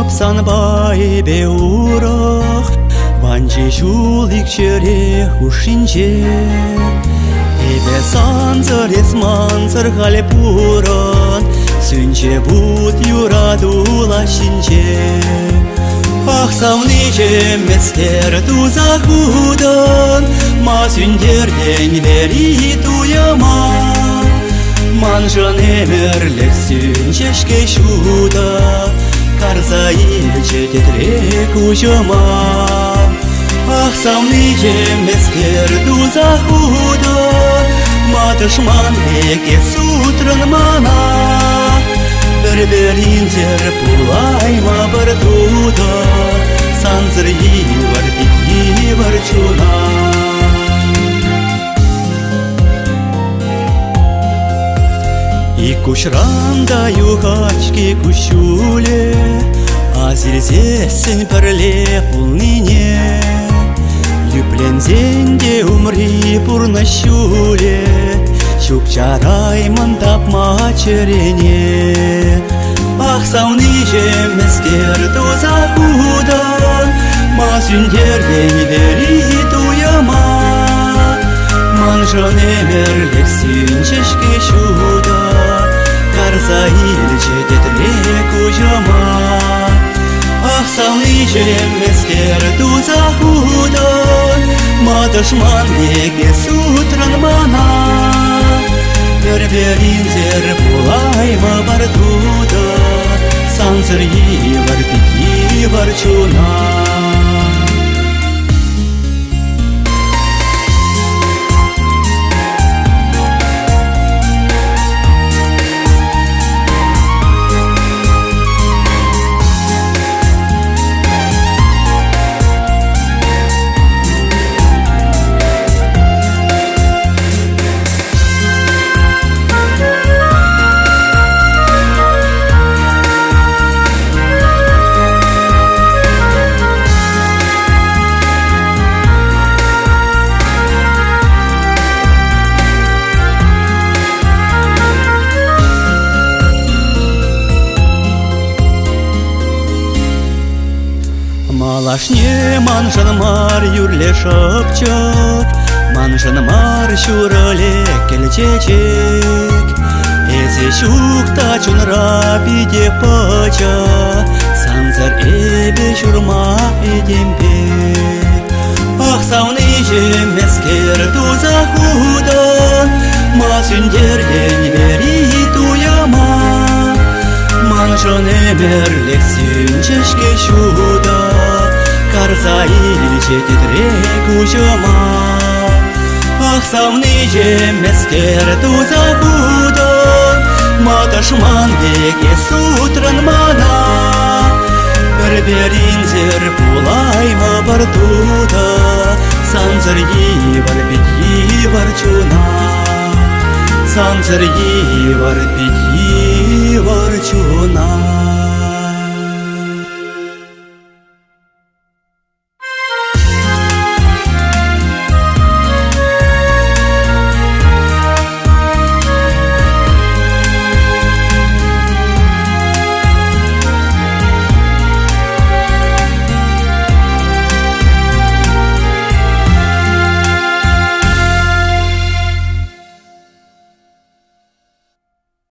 санбай бе урах, ванче жулик чере хушинче. Эбе санзыр эсманзыр хале пуран, сүнче бут юрадула шинче. Ах, савныче местер тузахудан, ма сүндер день вери туяма. Манжан эмерлек сүнчешке шуда, карза илче тетрек ужама. Ах, савныче местер тузахудан, ма дышман эке сутран мана. Берберинзер пулайма бартуда, санзыр йывар йывар чуна. И кушранда югачки кущуле, а зельзесен перле пулнине. Юплензенде умри пурнащуле, чукчарай мантап мачерене. Ах, савныче мескер тузахудан, ма сүндер день вери туяма. Манжан эмерлек сүнчешке шуда, карза илче тетрек ужама. Ах, савныче мескер тузахудан, ма дышман эке сутран мана. Берберинзер пулайма бартуда, санзыр йывар йывар чуна. Малашне манжан мар юрле шапчак, манжан мар шурале келчечек. Эзе шукта чунра биде пача, санзар эбе шурма эдембек. Ах, савныче мескер тузахудан, ма сүндер день вери туяма. Манжан эмерлек сүнчешке шуда, карза илче тетрек ужама. Ах, савныче мескер тузахудан, ма дышман эке сутран мана. Берберинзер пулайма бартуда, санзыр йывар йывар чуна. Санзыр йывар йывар чуна.